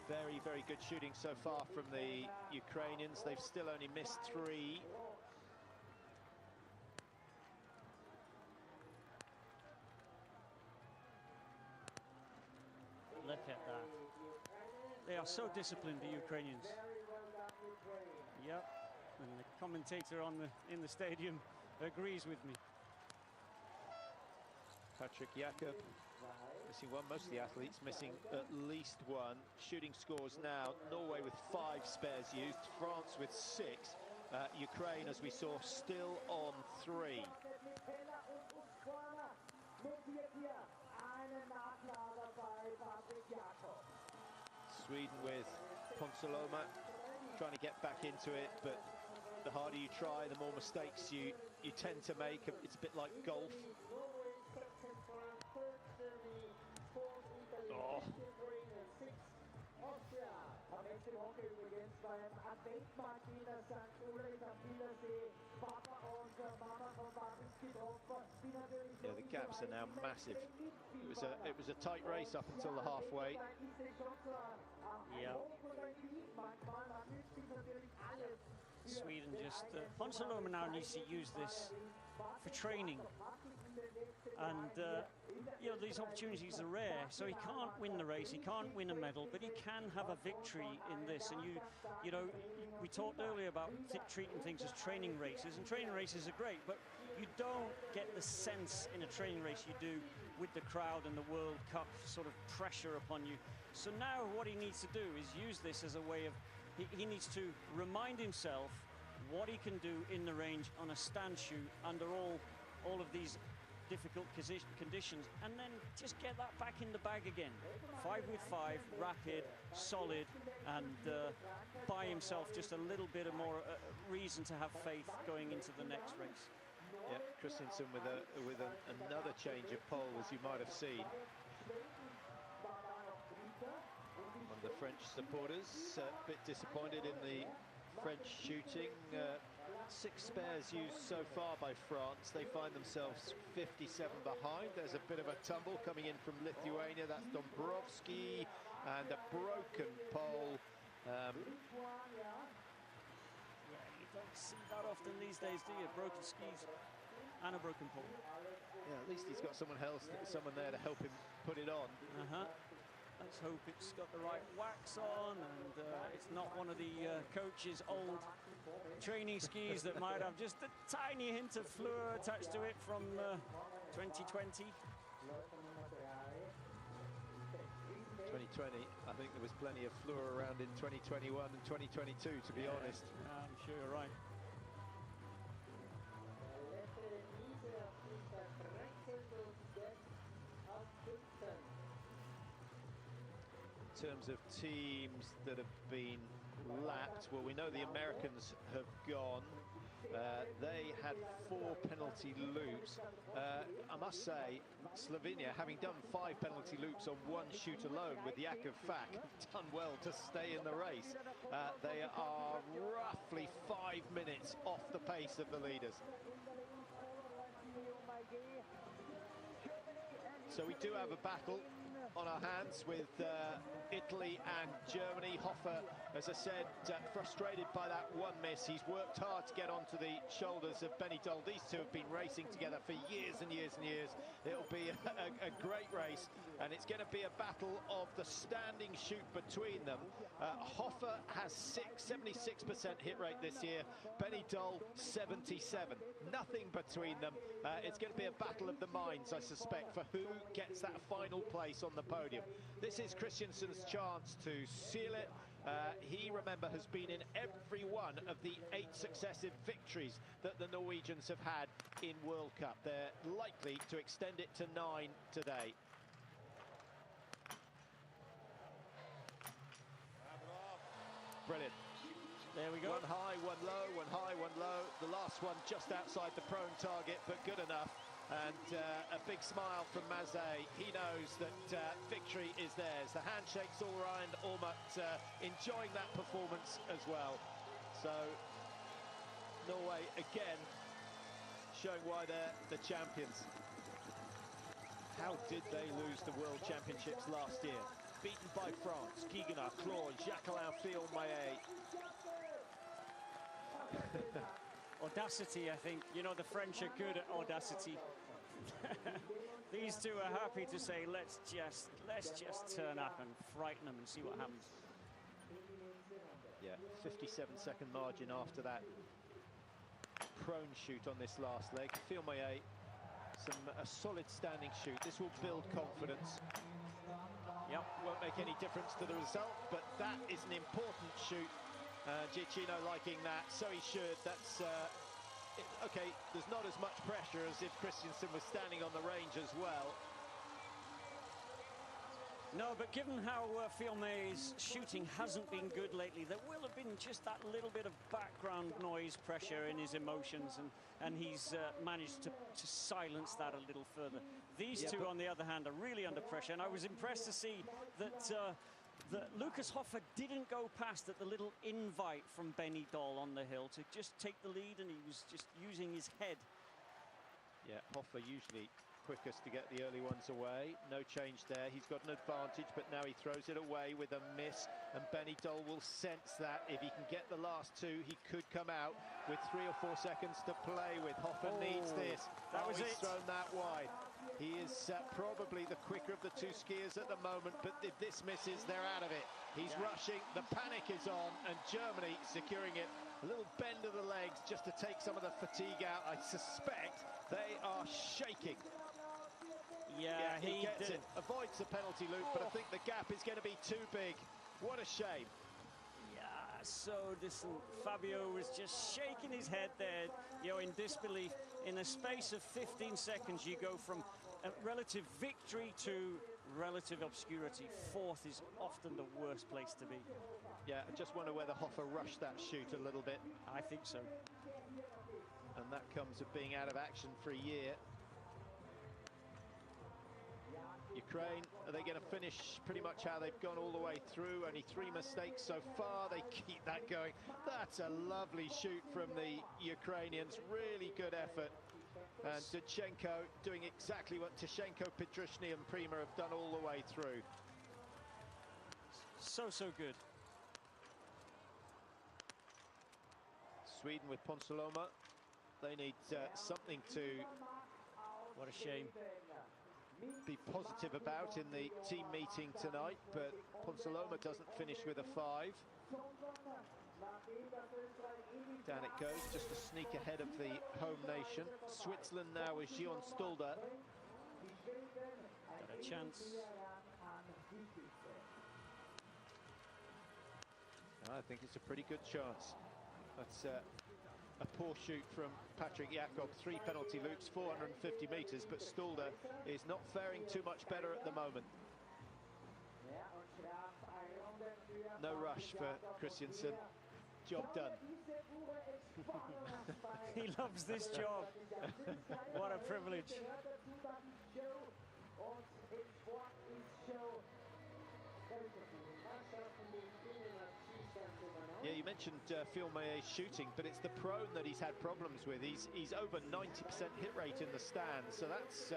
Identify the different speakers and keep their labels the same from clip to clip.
Speaker 1: Very, very good shooting so far from the Ukrainians. They've still only missed 3.
Speaker 2: Look at that. They are so disciplined, the Ukrainians. Yep, and the commentator in the stadium agrees with me.
Speaker 1: Patrick Jakob missing one. Most of the athletes missing at least one. Shooting scores now: Norway with 5 spares used, France with 6, Ukraine, as we saw, still on 3. Sweden with Ponsaloma trying to get back into it, but the harder you try, the more mistakes you tend to make. It's a bit like golf. Oh. Yeah, the gaps are now massive. It was a tight race up until the halfway.
Speaker 2: Yeah. Sweden just Ponsaloma now needs to use this for training, and you know, these opportunities are rare, so he can't win the race, he can't win a medal, but he can have a victory in this. And you know, we talked earlier about treating things as training races, and training races are great, but you don't get the sense in a training race you do with the crowd and the World Cup sort of pressure upon you. So now what he needs to do is use this as a way of, he needs to remind himself what he can do in the range on a stand shoot under all of these difficult conditions, and then just get that back in the bag again. 5 with 5, rapid, solid, and buy himself just a little bit of more reason to have faith going into the next race.
Speaker 1: Yeah, Christensen with another change of pole, as you might have seen. One of the French supporters a bit disappointed in the French shooting. 6 spares used so far by France. They find themselves 57 behind. There's a bit of a tumble coming in from Lithuania. That's Dombrovski, and a broken pole.
Speaker 2: Yeah, you don't see that often these days, do you? Broken skis and a broken pole.
Speaker 1: Yeah, at least he's got someone there to help him put it on.
Speaker 2: Let's hope it's got the right wax on, and it's not one of the coach's old training skis that might have just a tiny hint of fluor attached to it from 2020.
Speaker 1: 2020, I think there was plenty of fluor around in 2021 and 2022, to be honest.
Speaker 2: Yeah, I'm sure you're right.
Speaker 1: In terms of teams that have been lapped, well, we know the Americans have gone. They had 4 penalty loops. I must say, Slovenia, having done 5 penalty loops on 1 shoot alone with Jakub Fak, have done well to stay in the race. They are roughly 5 minutes off the pace of the leaders. So we do have a battle on our hands with Italy and Germany. Hoffer, as I said, frustrated by that 1 miss. He's worked hard to get onto the shoulders of Benny Doll. These two have been racing together for years and years and years. It'll be a great race, and it's going to be a battle of the standing shoot between them. Hoffer has 76% hit rate this year. Benny Doll, 77. Nothing between them. It's going to be a battle of the minds, I suspect, for who gets that final place on the podium. This is Christensen's chance to seal it. He, remember, has been in every one of the 8 successive victories that the Norwegians have had in World Cup. They're likely to extend it to 9 today. Brilliant.
Speaker 2: There we go.
Speaker 1: 1 high, 1 low, 1 high, 1 low. The last one just outside the prone target, but good enough. And a big smile from Mazet. He knows that victory is theirs. The handshakes all around, Ormut enjoying that performance as well. So Norway again showing why they're the champions. How did they lose the World Championships last year? beaten by France. Guiganard, Claude, Jacqueline Fillon-Maillet.
Speaker 2: Audacity, I think. You know, the French are good at audacity. These two are happy to say, let's just turn up and frighten them and see what happens.
Speaker 1: Yeah, 57-second margin after that prone shoot on this last leg. Fillon-Maillet, a solid standing shoot. This will build confidence.
Speaker 2: Yep.
Speaker 1: Won't make any difference to the result, but that is an important shoot. Giacchino liking that, so he should. That's okay. There's not as much pressure as if Christensen was standing on the range as well.
Speaker 2: No, but given how Fillon-Maillet's shooting hasn't been good lately, there will have been just that little bit of background noise pressure in his emotions, and he's managed to silence that a little further. These two, on the other hand, are really under pressure, and I was impressed to see that Lucas Hoffer didn't go past at the little invite from Benny Doll on the hill to just take the lead, and he was just using his head.
Speaker 1: Yeah, Hoffer usually quickest to get the early ones away. No change there. He's got an advantage, but now he throws it away with a miss, and Benny Doll will sense that if he can get the last two, he could come out with 3 or 4 seconds to play with. Hoffer needs this. He's thrown that wide. He is probably the quicker of the two skiers at the moment, but if this misses, they're out of it. He's rushing, the panic is on, and Germany securing it. A little bend of the legs just to take some of the fatigue out. I suspect they are shaking.
Speaker 2: Yeah,
Speaker 1: he gets it. Avoids the penalty loop, but I think the gap is going to be too big. What a shame.
Speaker 2: Yeah, so distant. Fabio was just shaking his head there, you know, in disbelief. In a space of 15 seconds, you go from a relative victory to relative obscurity. Fourth is often the worst place to be.
Speaker 1: Yeah, I just wonder whether Hoffer rushed that shoot a little bit.
Speaker 2: I think so.
Speaker 1: And that comes of being out of action for a year. Ukraine, are they going to finish pretty much how they've gone all the way through? Only 3 mistakes so far. They keep that going. That's a lovely shoot from the Ukrainians. Really good effort. And Dudchenko doing exactly what Tishenko, Petrushny and Prima have done all the way through.
Speaker 2: So good.
Speaker 1: Sweden with Ponsiluoma. They need something to...
Speaker 2: What a shame.
Speaker 1: Be positive about in the team meeting tonight, but Ponsiluoma doesn't finish with a 5. Down it goes, just a sneak ahead of the home nation. Switzerland now with Gion Stulder.
Speaker 2: Got a chance.
Speaker 1: I think it's a pretty good chance. That's a poor shoot from Patrick Jakob. 3 penalty loops, 450 meters, but Stulder is not faring too much better at the moment. No rush for Christensen. Job done.
Speaker 2: He loves this job. What a privilege.
Speaker 1: Yeah, you mentioned Fillon-Maillet's shooting, but it's the prone that he's had problems with. He's over 90% hit rate in the stands, so that's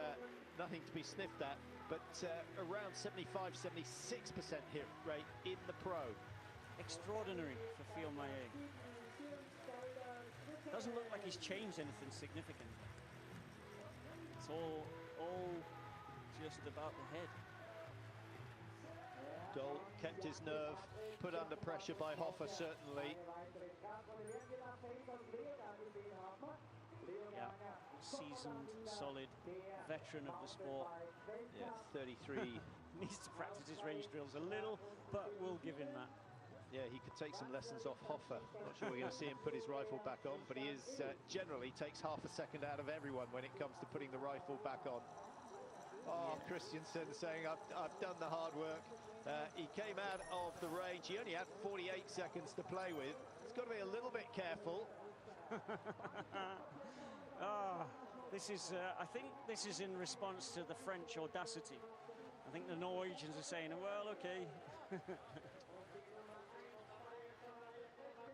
Speaker 1: nothing to be sniffed at. But around 75, 76% hit rate in the prone.
Speaker 2: Extraordinary for Fillon-Maillet. Doesn't look like he's changed anything significant. It's all just about the head.
Speaker 1: Doll kept his nerve, put under pressure by Hoffer, certainly.
Speaker 2: Yeah, seasoned, solid, veteran of the sport.
Speaker 1: Yeah, 33.
Speaker 2: Needs to practice his range drills a little, but we'll give him that.
Speaker 1: Yeah, he could take some lessons off Hoffer. Not sure we're going to see him put his rifle back on, but he is generally takes half a second out of everyone when it comes to putting the rifle back on. Oh, Christensen saying, I've done the hard work. He came out of the range. He only had 48 seconds to play with. He's got to be a little bit careful.
Speaker 2: This is, I think this is in response to the French audacity. I think the Norwegians are saying, well, okay.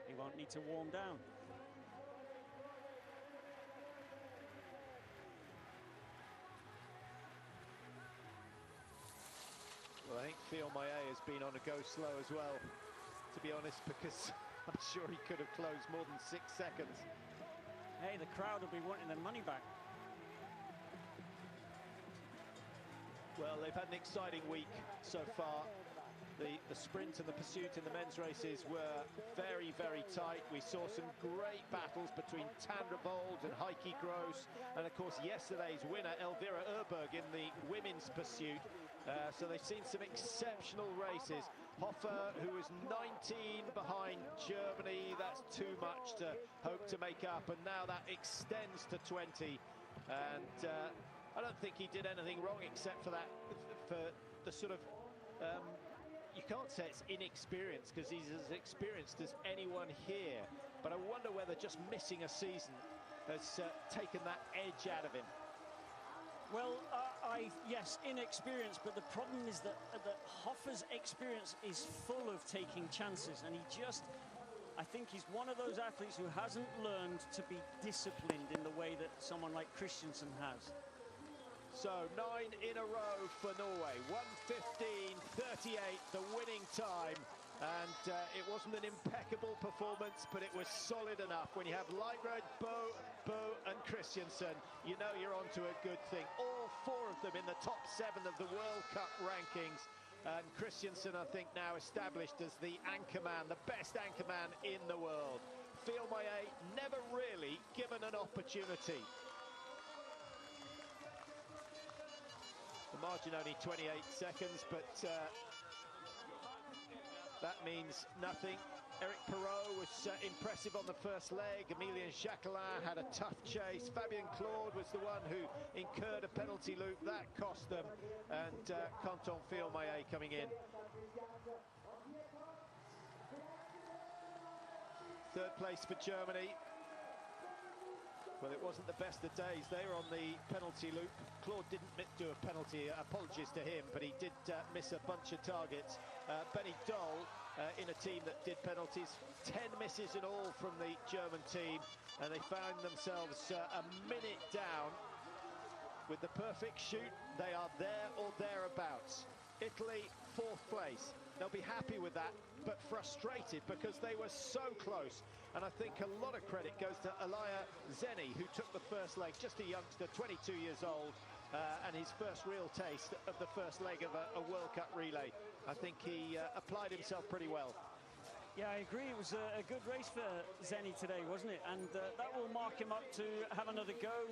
Speaker 2: He won't need to warm down.
Speaker 1: Well, I think think Phil Maillet has been on a go slow as well, to be honest, because I'm sure he could have closed more than 6 seconds.
Speaker 2: Hey, the crowd will be wanting their money back.
Speaker 1: Well, they've had an exciting week so far. The sprint and the pursuit in the men's races were very, very tight. We saw some great battles between Tandrebold and Heike Gross, and of course yesterday's winner Elvira Erberg in the women's pursuit. So they've seen some exceptional races. Hoffer, who was 19 behind Germany, that's too much to hope to make up, and now that extends to 20. And I don't think he did anything wrong except for that, for the sort of you can't say it's inexperienced, because he's as experienced as anyone here, but I wonder whether just missing a season has taken that edge out of him.
Speaker 2: Well, yes, inexperienced, but the problem is that Hoffer's experience is full of taking chances, and I think he's one of those athletes who hasn't learned to be disciplined in the way that someone like Christensen has.
Speaker 1: So 9 in a row for Norway, 1:15.38, the winning time. And it wasn't an impeccable performance, but it was solid enough. When you have Leibrad, Bo and Christensen, you know you're onto a good thing. All 4 of them in the top 7 of the World Cup rankings. And Christensen, I think, now established as the anchorman, the best anchorman in the world. Phil Maillet never really given an opportunity. The margin only 28 seconds, but that means nothing. Eric Perrault was impressive on the first leg. Emilien Jacquelin had a tough chase. Fabien Claude was the one who incurred a penalty loop. That cost them. And Quentin Phil Maillet coming in. Third place for Germany. Well, it wasn't the best of days. They were on the penalty loop. Claude didn't do a penalty, apologies to him, but he did miss a bunch of targets. Benny Doll in a team that did penalties. 10 misses in all from the German team, and they found themselves a minute down. With the perfect shoot, they are there or thereabouts. Italy, 4th place. They'll be happy with that, but frustrated because they were so close. And I think a lot of credit goes to Elia Zeni, who took the first leg, just a youngster, 22 years old, and his first real taste of the first leg of a World Cup relay. I think he applied himself pretty well.
Speaker 2: Yeah, I agree. It was a good race for Zeni today, wasn't it? And that will mark him up to have another go.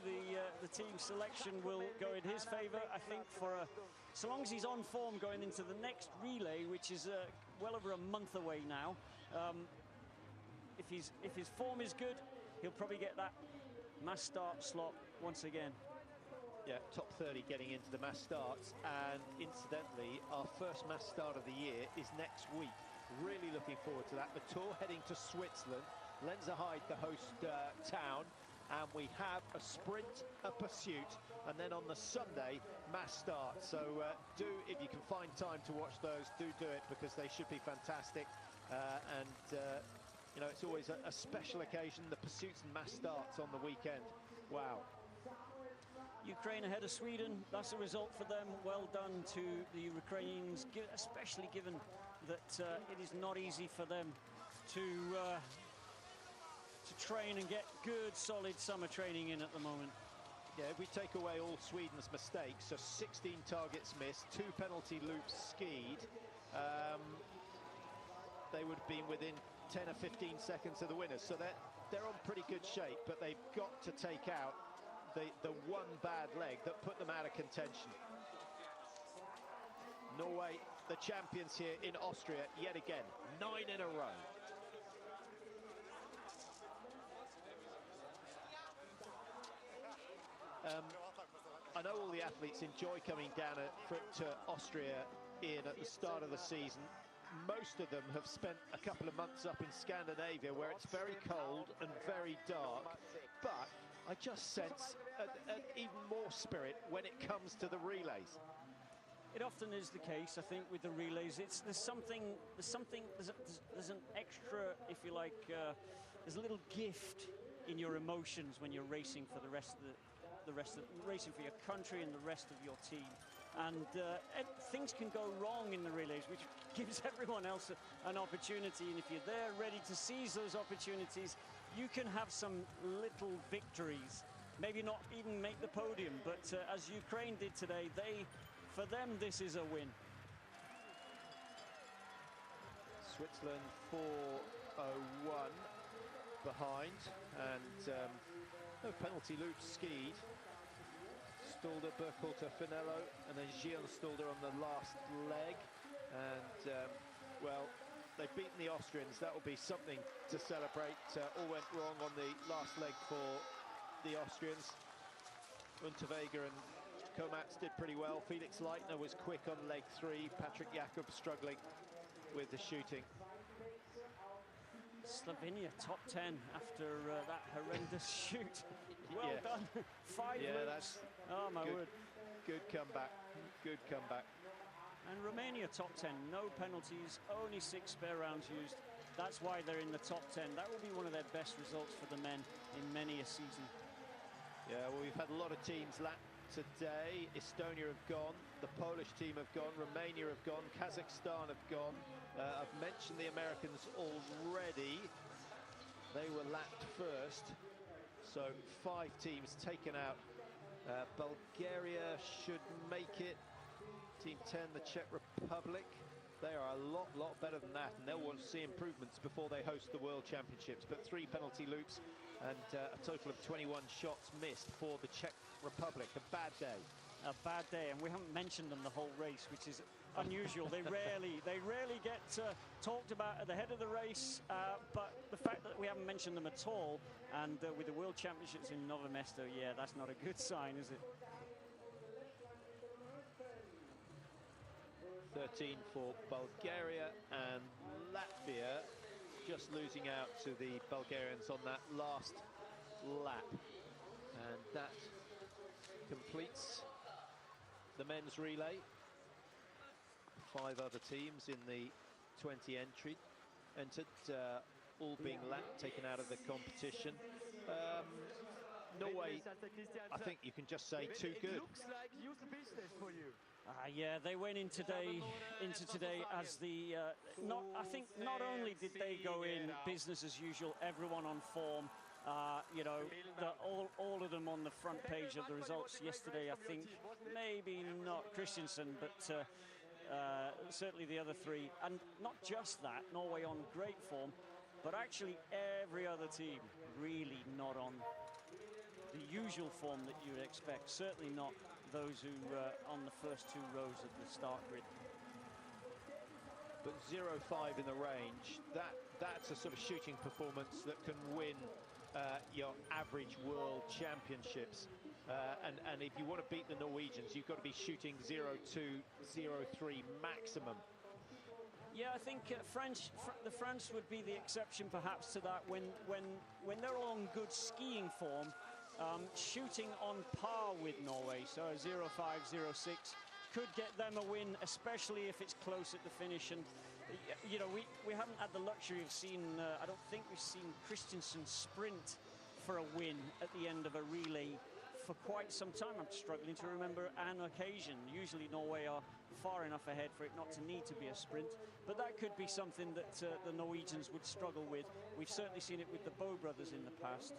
Speaker 2: The team selection will go in his favour, I think, for so long as he's on form going into the next relay, which is well over a month away now. If his form is good, he'll probably get that mass start slot once again.
Speaker 1: Yeah, top 30 getting into the mass starts, and incidentally, our first mass start of the year is next week. Really looking forward to that. The Tour heading to Switzerland, Lenzerheide the host town, and we have a sprint, a pursuit, and then on the Sunday, mass start. So do, if you can find time to watch those, do it, because they should be fantastic. You know, it's always a special occasion, the pursuits and mass starts on the weekend. Wow.
Speaker 2: Ukraine ahead of Sweden, that's a result for them. Well done to the Ukrainians, especially given that it is not easy for them to train and get good, solid summer training in at the moment.
Speaker 1: Yeah, if we take away all Sweden's mistakes, so 16 targets missed, 2 penalty loops skied, they would have been within 10 or 15 seconds of the winners. So they're on pretty good shape, but they've got to take out the one bad leg that put them out of contention. Norway, the champions here in Austria, yet again, 9 in a row. I know all the athletes enjoy coming down to Austria at the start of the season. Most of them have spent a couple of months up in Scandinavia, where it's very cold and very dark, but I just sense an even more spirit when it comes to the relays.
Speaker 2: It often is the case, I think, with the relays. There's an extra, if you like, there's a little gift in your emotions when you're racing for racing for your country and the rest of your team. And things can go wrong in the relays, which gives everyone else an opportunity. And if you're there ready to seize those opportunities, you can have some little victories. Maybe not even make the podium, but as Ukraine did today, for them, this is a win.
Speaker 1: Switzerland 4:01 behind, and no penalty loops skied. Stalder, Burkhalter, Finello, and then Gian Stalder on the last leg. And, well, they've beaten the Austrians. That will be something to celebrate. All went wrong on the last leg for the Austrians. Unterweger and Komatz did pretty well. Felix Leitner was quick on leg 3. Patrick Jakob struggling with the shooting.
Speaker 2: Slovenia top 10 after that horrendous shoot. Well done. 5 loops. Oh my word.
Speaker 1: Good comeback. Good comeback.
Speaker 2: And Romania top 10, no penalties, only 6 spare rounds used. That's why they're in the top 10. That will be one of their best results for the men in many a season.
Speaker 1: Yeah, well, we've had a lot of teams lap today. Estonia have gone, the Polish team have gone, Romania have gone, Kazakhstan have gone. I've mentioned the Americans already. They were lapped first. So 5 teams taken out. Bulgaria should make it. Team 10, the Czech Republic. They are a lot better than that, and they'll want to see improvements before they host the World Championships. But 3 penalty loops and a total of 21 shots missed for the Czech Republic. A bad day.
Speaker 2: A bad day, and we haven't mentioned them the whole race, which is unusual. They rarely get talked about at the head of the race, but the fact that we haven't mentioned them at all, and with the World Championships in Novo Mesto, yeah, that's not a good sign, is it?
Speaker 1: 13 for Bulgaria, and Latvia just losing out to the Bulgarians on that last lap. And that completes the men's relay. 5 other teams in the 20 entered, all being taken out of the competition. Norway, I think you can just say too good.
Speaker 2: Yeah, they went in today as the I think not only did they go in business as usual, everyone on form. You know, all of them on the front page of the results yesterday. I think maybe not Christensen, but certainly the other 3. And not just that, Norway on great form, but actually every other team really not on the usual form that you would expect. Certainly not those who on the first 2 rows of the start grid.
Speaker 1: But 0-5 in the range, that's a sort of shooting performance that can win your average world championships. And if you want to beat the Norwegians, you've got to be shooting 0-2, 0-3 maximum.
Speaker 2: Yeah, I think the France would be the exception perhaps to that when they're all on good skiing form. Shooting on par with Norway, so a 0-5, 0-6 could get them a win, especially if it's close at the finish. And you know, we haven't had the luxury of seeing, I don't think we've seen Christensen sprint for a win at the end of a relay for quite some time. I'm struggling to remember an occasion. Usually Norway are far enough ahead for it not to need to be a sprint, but that could be something that the Norwegians would struggle with. We've certainly seen it with the Bow brothers in the past.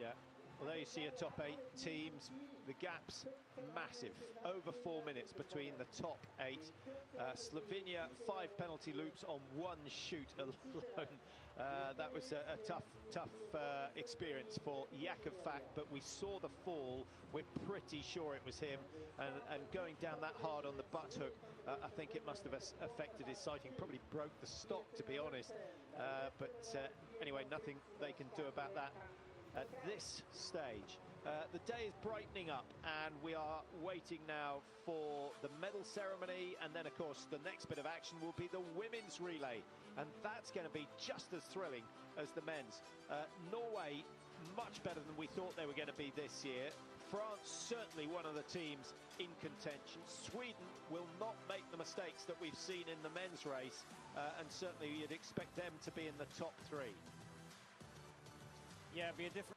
Speaker 1: Yeah. Well, there you see a top 8 teams. The gap's massive, over 4 minutes between the top 8. Slovenia, 5 penalty loops on 1 shoot alone. That was a tough experience for Jakub Fak, but we saw the fall. We're pretty sure it was him, and going down that hard on the butt hook, I think it must have affected his sighting. Probably broke the stock, to be honest. But anyway, nothing they can do about that at this stage. The day is brightening up, and we are waiting now for the medal ceremony, and then of course the next bit of action will be the women's relay, and that's going to be just as thrilling as the men's. Norway much better than we thought they were going to be this year. France certainly one of the teams in contention. Sweden will not make the mistakes that we've seen in the men's race, and certainly you'd expect them to be in the top 3.
Speaker 2: Yeah, it'd be a different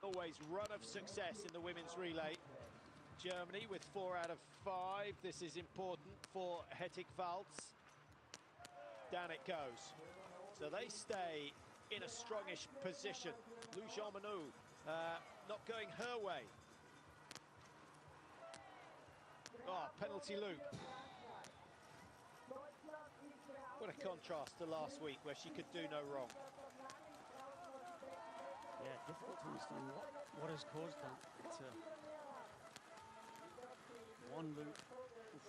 Speaker 1: Always run of success in the women's relay. Germany with 4 out of 5. This is important for Hettig-Walz. Down it goes. So they stay in a strongish position. Lou Jean-Manu not going her way. Oh, penalty loop. What a contrast to last week where she could do no wrong.
Speaker 2: Yeah, difficult to understand what has caused that. It's one loop. Oof.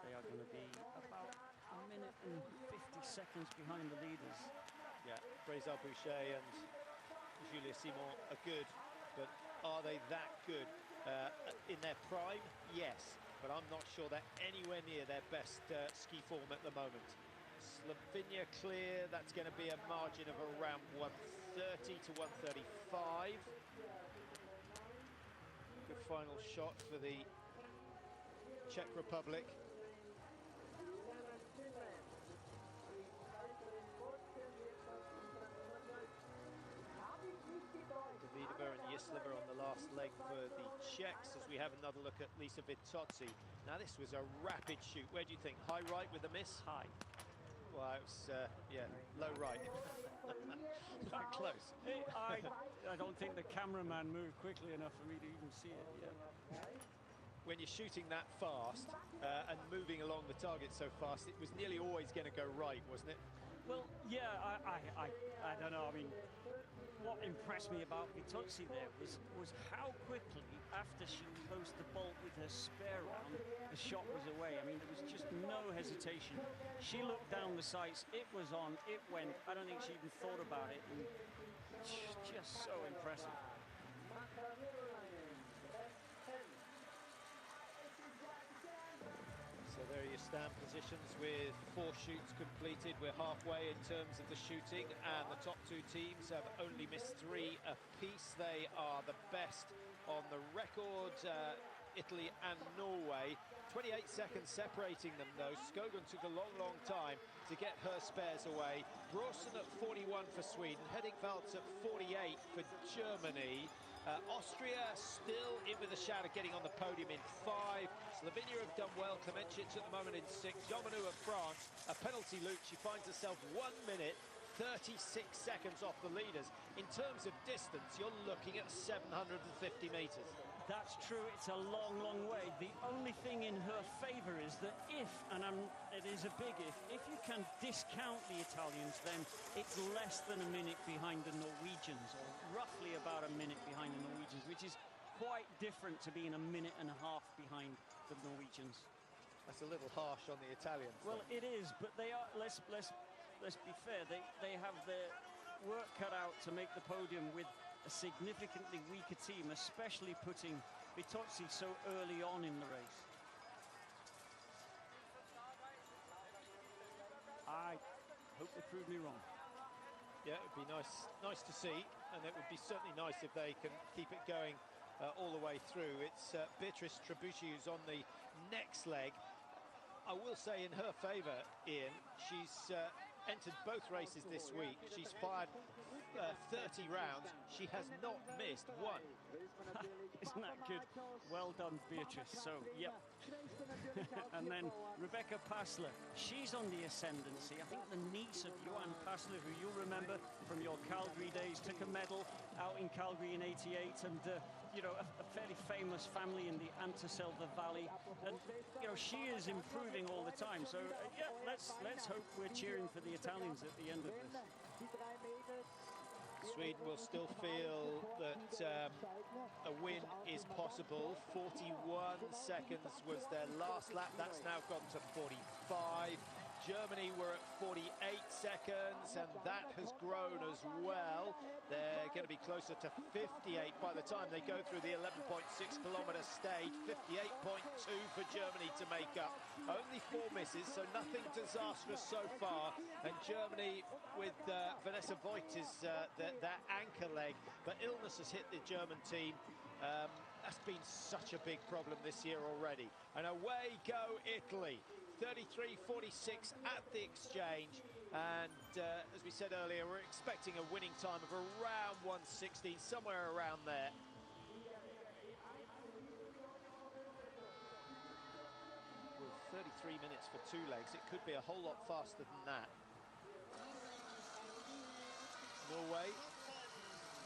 Speaker 2: They are going to be about 1 minute and 50 seconds behind the leaders.
Speaker 1: Yeah, Brésil Boucher and Julia Simon are good, but are they that good? In their prime, yes, but I'm not sure they're anywhere near their best ski form at the moment. Slovenia clear, that's going to be a margin of around 130 to 135. Good final shot for the Czech Republic. Davidova and Yislova on the last leg for the Czechs, as we have another look at Lisa Vitozzi. Now this was a rapid shoot. Where do you think? High right with a miss?
Speaker 2: High.
Speaker 1: Well, it was, yeah, low right. Not close.
Speaker 2: I don't think the cameraman moved quickly enough for me to even see it yet.
Speaker 1: When you're shooting that fast and moving along the target so fast, it was nearly always going to go right, wasn't it?
Speaker 2: Well, yeah, I don't know. I mean, what impressed me about Vitozzi there was how quickly, after she closed the bolt with her spare round, the shot was away. I mean, there was just no hesitation. She looked down the sights, it was on, it went. I don't think she even thought about it. And just so impressive.
Speaker 1: So there you stand, positions with 4 shoots completed. We're halfway in terms of the shooting, and the top 2 teams have only missed 3 apiece. They are the best on the record, Italy and Norway. 28 seconds separating them though. Skogan took a long time to get her spares away. Bråsen at 41 for Sweden, Hettig-Walz at 48 for Germany. Austria still in with a shout of getting on the podium in 5. Slovenia have done well. Klemencic at the moment in 6. Jean-Manu of France, a penalty loop. She finds herself 1 minute, 36 seconds off the leaders. In terms of distance, you're looking at 750 metres.
Speaker 2: That's true, it's a long way. The only thing in her favour is that if, and it is a big if you can discount the Italians, then it's less than a minute behind the Norwegians, or roughly about a minute behind the Norwegians, which is quite different to being a minute and a half behind the Norwegians.
Speaker 1: That's a little harsh on the Italians.
Speaker 2: Well, it is, but they are, let's be fair, they have their work cut out to make the podium with a significantly weaker team, especially putting Vitozzi so early on in the race. I hope they prove me wrong.
Speaker 1: Yeah, it would be nice to see, and it would be certainly nice if they can keep it going all the way through. It's Beatrice Trebuchet who's on the next leg. I will say in her favour, Ian, she's entered both races this week. She's fired 30 rounds. She has not missed 1.
Speaker 2: Isn't that good? Well done, Beatrice. So, yep. And then Rebecca Passler, she's on the ascendancy. I think the niece of Johan Passler, who you'll remember from your Calgary days, took a medal out in Calgary in '88, and you know, a fairly famous family in the Antaselva Valley, and you know, she is improving all the time. So yeah, let's hope we're cheering for the Italians at the end of this.
Speaker 1: Sweden will still feel that a win is possible. 41 seconds was their last lap. That's now gone to 45. Germany were at 48 seconds, and that has grown as well. They're going to be closer to 58 by the time they go through the 11.6-kilometre stage. 58.2 for Germany to make up. Only 4 misses, so nothing disastrous so far. And Germany with Vanessa Voigt is their anchor leg, but illness has hit the German team. That's been such a big problem this year already. And away go Italy. 33.46 at the exchange. And as we said earlier, we're expecting a winning time of around 1:16, somewhere around there. With 33 minutes for 2 legs, it could be a whole lot faster than that. Norway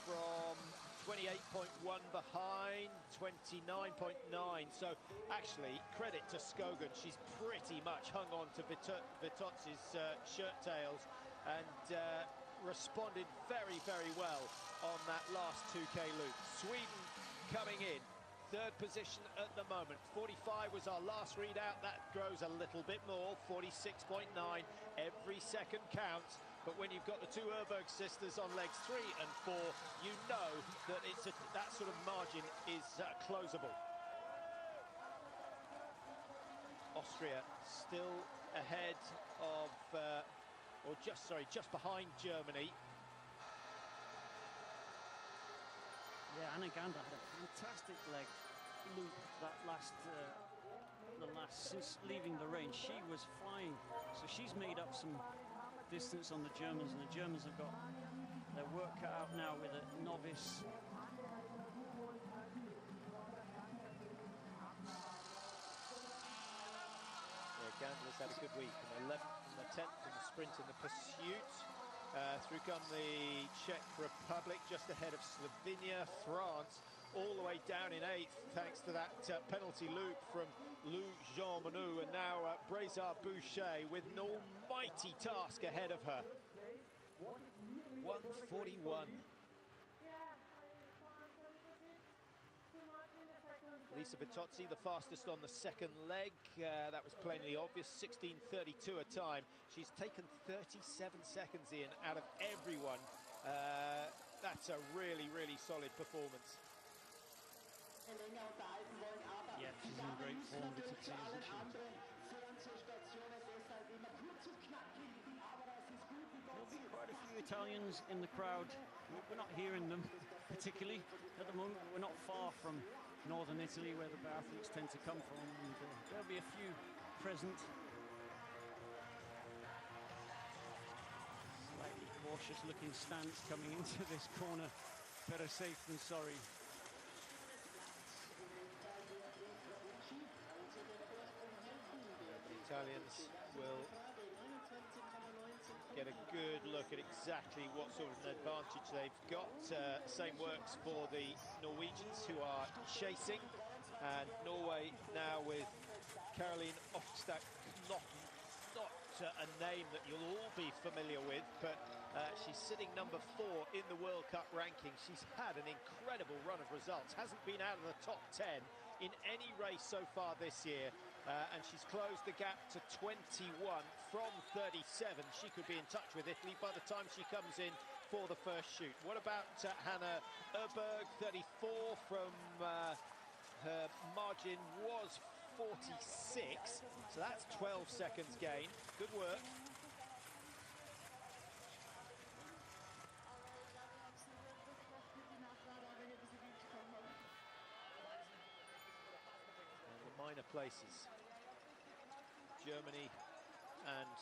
Speaker 1: from 28.1 behind, 29.9. So actually, credit to Skogan. She's pretty much hung on to Vitozzi's shirt tails and responded very, very well on that last 2K loop. Sweden coming in. 3rd position at the moment. 45 was our last readout. That grows a little bit more, 46.9. Every second counts. But when you've got the 2 Urberg sisters on legs 3 and 4, you know that that sort of margin is closable. Austria still ahead of, just behind Germany.
Speaker 2: Yeah, Anna Gander had a fantastic leg loop that since leaving the range. She was flying, so she's made up some distance on the Germans, and the Germans have got their work cut out now with a novice.
Speaker 1: Yeah, Gandler's had a good week, an 11th and the 10th in the sprint in the pursuit. Through come the Czech Republic, just ahead of Slovenia. France all the way down in 8th, thanks to that penalty loop from Lou Jean Monod, and now Brézard Boucher with an almighty task ahead of her. 1:41. Lisa Vitozzi, the fastest on the 2nd leg. That was plainly obvious, 16:32 a time. She's taken 37 seconds in out of everyone. That's a really, really solid performance.
Speaker 2: Yeah, she's in great form, Vitozzi, isn't she? There'll be quite a few Italians in the crowd. We're not hearing them particularly at the moment. We're not far from northern Italy, where the biathletes tend to come from, and there'll be a few present. Slightly cautious-looking stance coming into this corner. Better safe than sorry.
Speaker 1: The Italians will get a good look at exactly what sort of an advantage they've got. Same works for the Norwegians, who are chasing, and Norway now with Caroline Ofstak, not a name that you'll all be familiar with, but she's sitting number 4 in the World Cup ranking. She's had an incredible run of results, hasn't been out of the top 10 in any race so far this year. And she's closed the gap to 21 from 37. She could be in touch with Italy by the time she comes in for the first shoot. What about Hannah Urberg, 34 from her margin was 46. So that's 12 seconds gain. Good work. Minor places, Germany and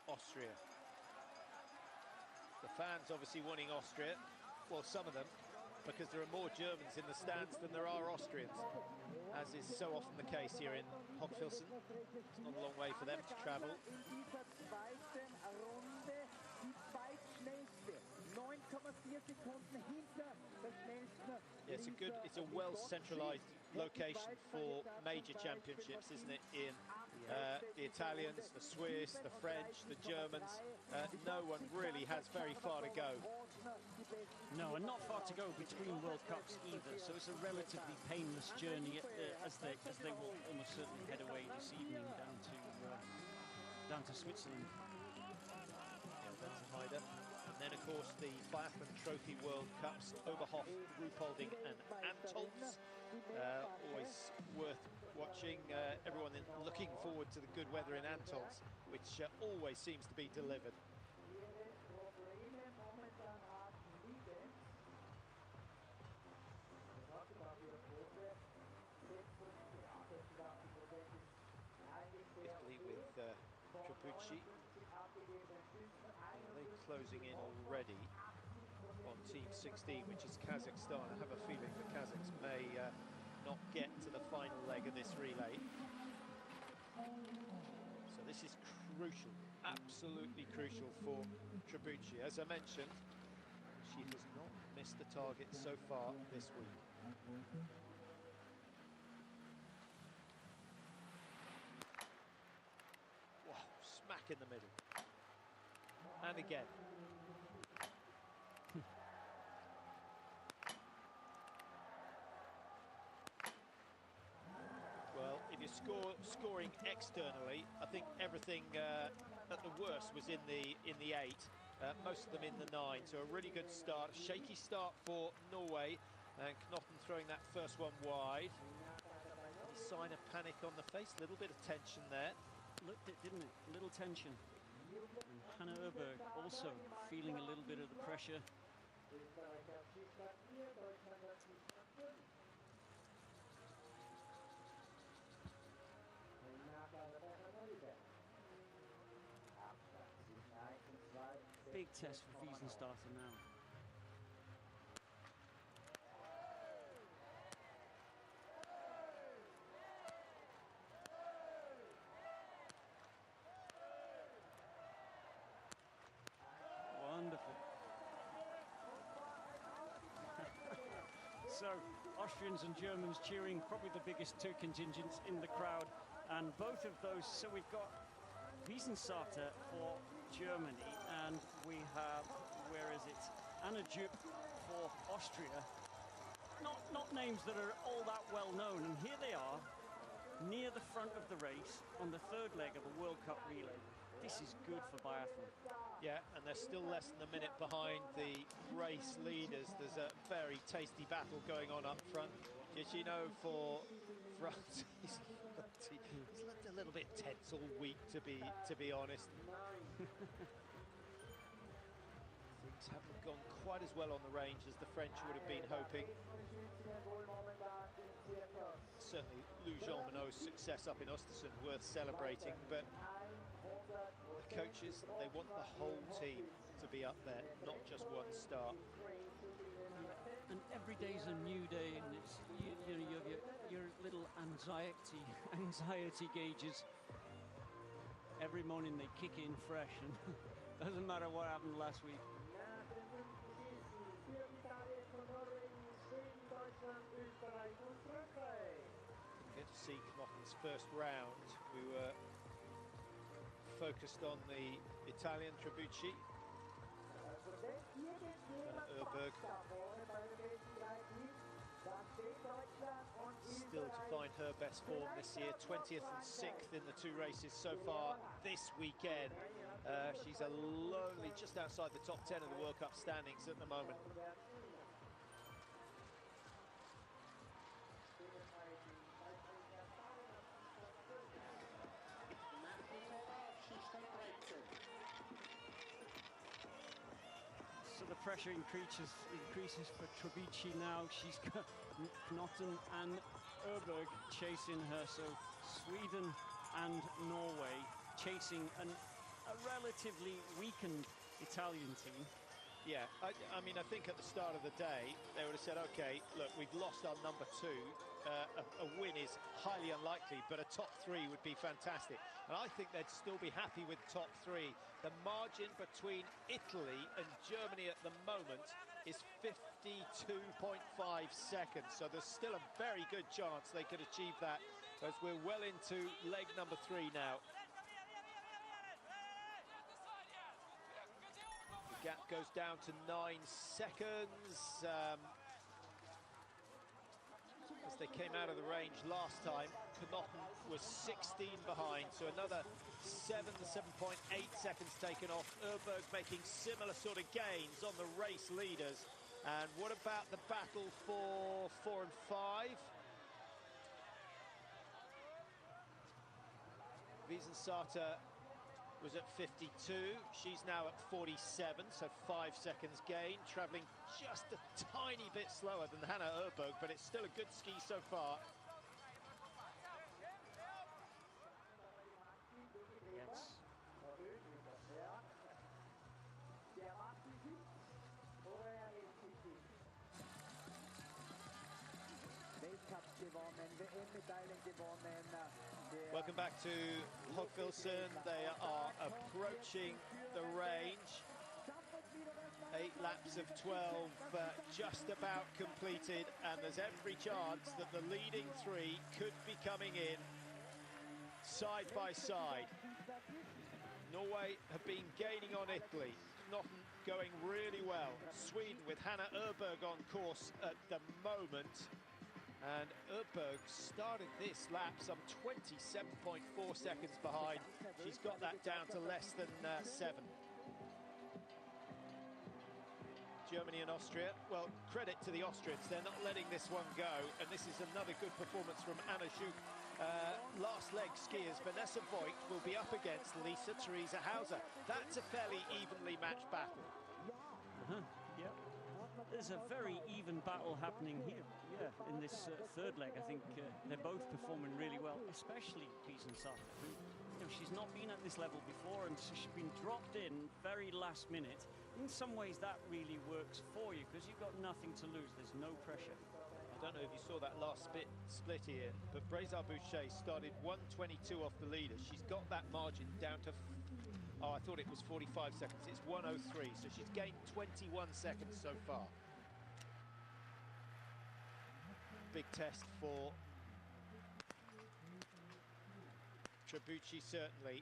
Speaker 1: Austria. The fans obviously wanting Austria, well, some of them, because there are more Germans in the stands than there are Austrians, as is so often the case here in Hochfilzen. It's not a long way for them to travel. Yeah, it's a well centralized location for major championships, isn't it, Ian? The Italians, the Swiss, the French, the Germans, no one really has very far to go.
Speaker 2: No, and not far to go between World Cups either, so it's a relatively painless journey as they will almost certainly head away this evening down to Switzerland.
Speaker 1: Yeah, that's a hider. And then, of course, the Biathlon Trophy World Cups, Oberhof, Ruhpolding and Antolz. Always worth watching. Everyone looking forward to the good weather in Antolz, which always seems to be delivered. Italy with Capucci. closing in already on Team 16, which is Kazakhstan. I have a feeling the Kazakhs may not get to the final leg of this relay. So this is crucial, absolutely crucial for Trebucci. As I mentioned, she has not missed the target so far this week. Wow, smack in the middle. And again. Well, if you're scoring externally, I think everything at the worst was in the 8. Most of them in the 9, so a really good start. Shaky start for Norway, and Knotten throwing that first one wide. Any sign of panic on the face? A little bit of tension there.
Speaker 2: Looked it, didn't it? A little tension. And Hannah Öberg also feeling a little bit of the pressure. Big test for Wiesenstarter now. Wonderful. So, Austrians and Germans cheering, probably the biggest two contingents in the crowd. And both of those, so we've got Wiesenstarter for Germany, and we have, where is it, Anna Jupp for Austria. Not names that are all that well known, and here they are, near the front of the race, on the third leg of a World Cup relay. This is good for biathlon.
Speaker 1: Yeah, and they're still less than a minute behind the race leaders. There's a very tasty battle going on up front. As you know, for France, he's looked a little bit tense all week, to be honest. Things haven't gone quite as well on the range as the French would have been hoping. Certainly, Lou Jean Monod's success up in Östersund worth celebrating, but the coaches, they want the whole team to be up there, not just one star.
Speaker 2: And every day's a new day, and it's you know, you have your little anxiety gauges. Every morning they kick in fresh, and doesn't matter what happened last week.
Speaker 1: Didn't get to see Knotten's first round. We were focused on the Italian Trebucci. Öberg still to find her best form this year, 20th and 6th in the two races so far this weekend. She's lonely just outside the top 10 of the World Cup standings at the moment.
Speaker 2: So the pressure increases for Trebucci now. She's got Knotten and Öberg chasing her. So Sweden and Norway chasing a relatively weakened Italian team.
Speaker 1: Yeah, I mean, I think at the start of the day, they would have said, okay, look, we've lost our number 2. A win is highly unlikely, but a top 3 would be fantastic. And I think they'd still be happy with top 3. The margin between Italy and Germany at the moment is 52.5 seconds. So there's still a very good chance they could achieve that, as we're well into leg number 3 now. The gap goes down to 9 seconds. As they came out of the range last time, Knotten was 16 behind, so another 7.8 seconds taken off. Öberg making similar sort of gains on the race leaders. And what about the battle for 4 and 5? Wiesenstarter was at 52, she's now at 47, so 5 seconds gain, travelling just a tiny bit slower than Hannah Öberg, but it's still a good ski so far.
Speaker 2: Yes.
Speaker 1: Welcome back to Hogfilson. They are approaching the range. 8 laps of 12 just about completed, and there's every chance that the leading 3 could be coming in side by side. Norway have been gaining on Italy, not going really well. Sweden with Hannah Öberg on course at the moment. And Öberg started this lap some 27.4 seconds behind. She's got that down to less than 7. Germany and Austria, well, credit to the Austrians, they're not letting this one go, and this is another good performance from Anna Schuch. Last leg skiers Vanessa Voigt will be up against Lisa Theresa Hauser. That's a fairly evenly matched battle.
Speaker 2: Yeah, there's a very even battle happening here. Yeah, in this third leg, I think they're both performing really well, especially Piesensata, who, you know, she's not been at this level before, and so she's been dropped in very last minute. In some ways, that really works for you because you've got nothing to lose. There's no pressure.
Speaker 1: I don't know if you saw that last split here, but Brézard-Boucher started 1:22 off the leader. She's got that margin down to, oh, I thought it was 45 seconds. It's 1:03, so she's gained 21 seconds so far. Big test for Trebucci, certainly.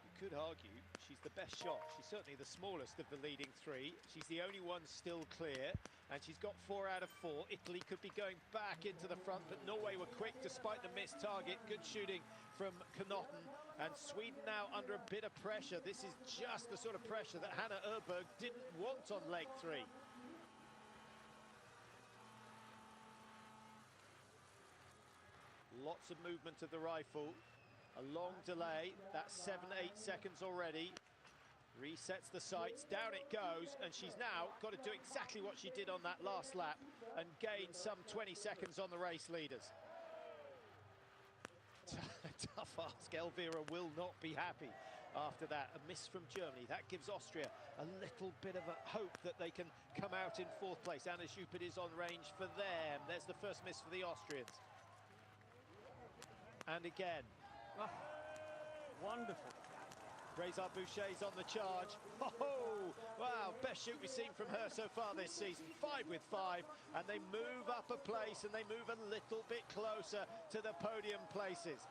Speaker 1: You could argue she's the best shot. She's certainly the smallest of the leading 3. She's the only one still clear, and she's got 4 out of 4. Italy could be going back into the front, but Norway were quick despite the missed target. Good shooting from Knotten, and Sweden now under a bit of pressure. This is just the sort of pressure that Hannah Öberg didn't want on leg 3. Lots of movement of the rifle. A long delay. That's 7-8 seconds already. Resets the sights. Down it goes. And she's now got to do exactly what she did on that last lap and gain some 20 seconds on the race leaders. Tough ask. Elvira will not be happy after that. A miss from Germany. That gives Austria a little bit of a hope that they can come out in 4th place. Anna Schupert is on range for them. There's the first miss for the Austrians. And again.
Speaker 2: Oh, wonderful.
Speaker 1: Brézard-Boucher's on the charge. Oh, wow, best shoot we've seen from her so far this season. 5 with 5, and they move up a place, and they move a little bit closer to the podium places.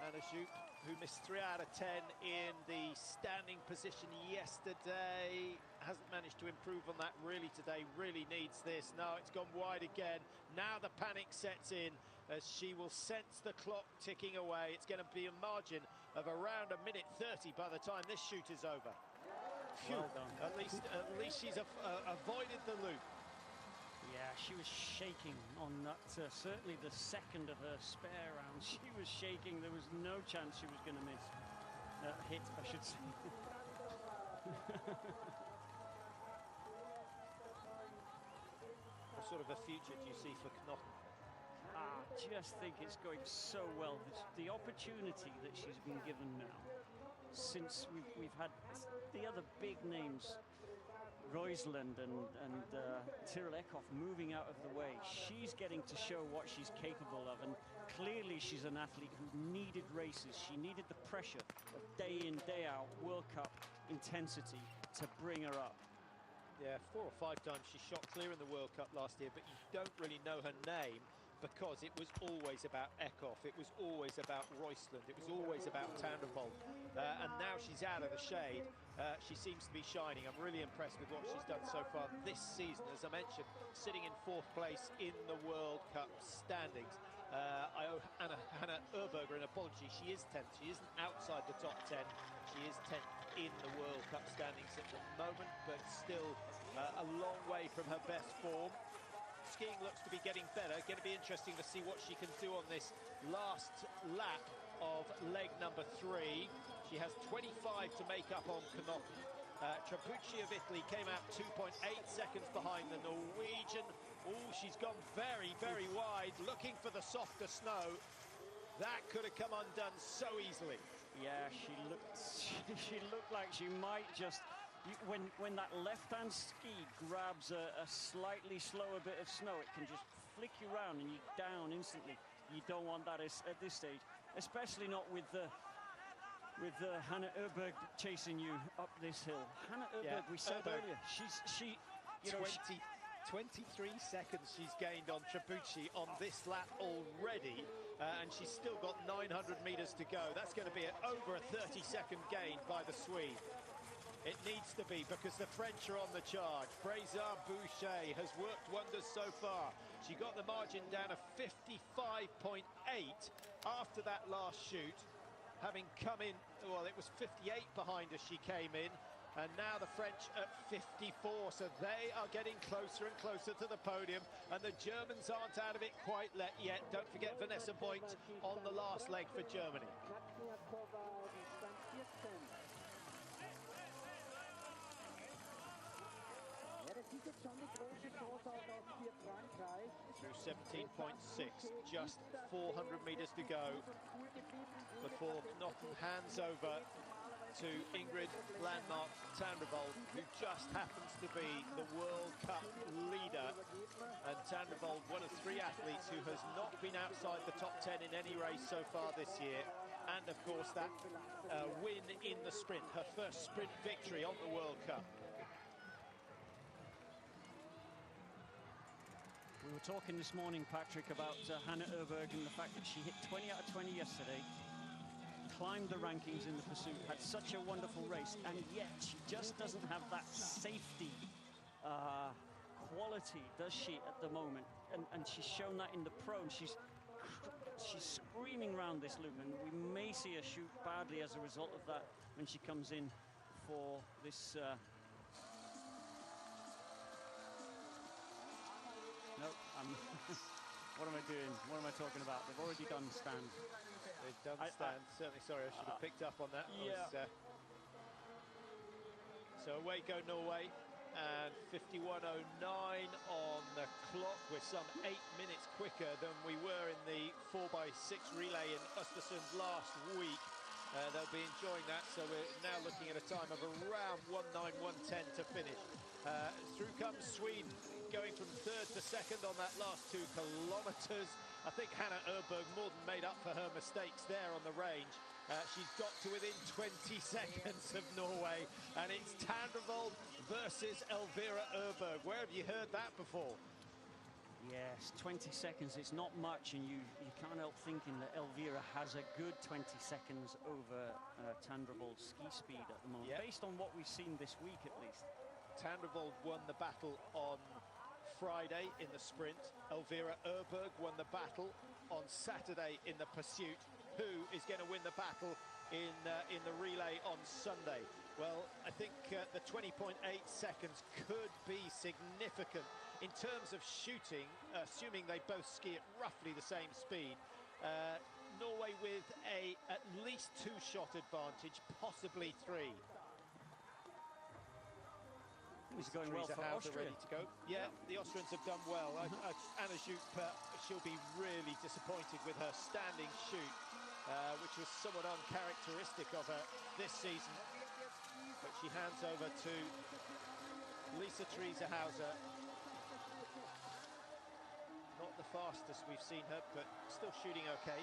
Speaker 1: Anna Schupert, who missed 3 out of 10 in the standing position yesterday, hasn't managed to improve on that really today. Really needs this. No, it's gone wide again. Now the panic sets in as she will sense the clock ticking away. It's going to be a margin of around 1:30 by the time this shoot is over.
Speaker 2: Well done.
Speaker 1: At least she's avoided the loop.
Speaker 2: Yeah, she was shaking on that, certainly the second of her spare round. She was shaking. There was no chance she was going to miss. Hit, I should say.
Speaker 1: What sort of a future do you see for Knotten?
Speaker 2: I just think it's going so well. The opportunity that she's been given now, since we've had the other big names, Roisland and Tyrrell Eckhoff moving out of the way. She's getting to show what she's capable of, and clearly she's an athlete who needed races. She needed the pressure of day in, day out, World Cup intensity to bring her up.
Speaker 1: Yeah, 4 or 5 times she shot clear in the World Cup last year, but you don't really know her name because it was always about Eckhoff, it was always about Roisland, it was always about Tandervold. And now she's out of the shade. She seems to be shining. I'm really impressed with what she's done so far this season. As I mentioned, sitting in 4th place in the World Cup standings. I owe Hannah Öberg an apology. She is 10th. She isn't outside the top 10. She is 10th in the World Cup standings at the moment, but still a long way from her best form. Skiing looks to be getting better. Going to be interesting to see what she can do on this last lap of leg number 3. She has 25 to make up on Knotten. Trebucci of Italy came out 2.8 seconds behind the Norwegian. Oh, she's gone very, very wide, looking for the softer snow. That could have come undone so easily.
Speaker 2: Yeah, she looked like she might just when that left-hand ski grabs a slightly slower bit of snow, it can just flick you around and you're down instantly. You don't want that at this stage, especially not with Hannah Öberg chasing you up this hill. Hannah Öberg, we said earlier, she
Speaker 1: 23 seconds she's gained on Tribucci on this lap already, and she's still got 900 meters to go. That's going to be over a 30-second gain by the Swede. It needs to be, because the French are on the charge. Fraser Boucher has worked wonders so far. She got the margin down to 55.8 after that last shoot, having come in, well, it was 58 behind as she came in, and now the French at 54, so they are getting closer and closer to the podium, and the Germans aren't out of it quite yet. Don't forget Vanessa Boyt on the last leg for Germany. Through 17.6, just 400 meters to go before knocking hands over to Ingrid Landmark Tandrevold, who just happens to be the World Cup leader. And Tandrevold, one of 3 athletes who has not been outside the top 10 in any race so far this year. And of course that win in the sprint, her first sprint victory on the World Cup.
Speaker 2: We were talking this morning, Patrick, about Hannah Öberg and the fact that she hit 20 out of 20 yesterday, climbed the rankings in the pursuit, had such a wonderful race, and yet she just doesn't have that safety quality, does she, at the moment? And she's shown that in the pro. She's screaming around this loop, and we may see her shoot badly as a result of that when she comes in for this. No, what am I doing? What am I talking about? They've already done stand.
Speaker 1: They've done stand. Certainly, sorry, I should have picked up on that.
Speaker 2: Yeah.
Speaker 1: So away go Norway, and 51.09 on the clock. We're some 8 minutes quicker than we were in the 4x6 relay in Östersund last week. They'll be enjoying that, so we're now looking at a time of around 1:09.1:10 to finish. Through comes Sweden, going from 3rd to 2nd on that last 2 kilometres. I think Hannah Öberg more than made up for her mistakes there on the range. She's got to within 20 seconds of Norway, and it's Tandrevold versus Elvira Öberg. Where have you heard that before?
Speaker 2: Yes, 20 seconds, it's not much, and you can't help thinking that Elvira has a good 20 seconds over Tandrevold's ski speed at the moment, based on what we've seen this week at least.
Speaker 1: Tandrevold won the battle on Friday in the sprint. Elvira Öberg won the battle on Saturday in the pursuit. Who is going to win the battle in the relay on Sunday? Well, I think the 20.8 seconds could be significant in terms of shooting, assuming they both ski at roughly the same speed. Norway with at least 2-shot advantage, possibly 3.
Speaker 2: He's going well for Austria.
Speaker 1: Ready to go. Yeah, the Austrians have done well. Anna Jupe, she'll be really disappointed with her standing shoot, which was somewhat uncharacteristic of her this season. But she hands over to Lisa Trieserhauser. Not the fastest we've seen her, but still shooting okay.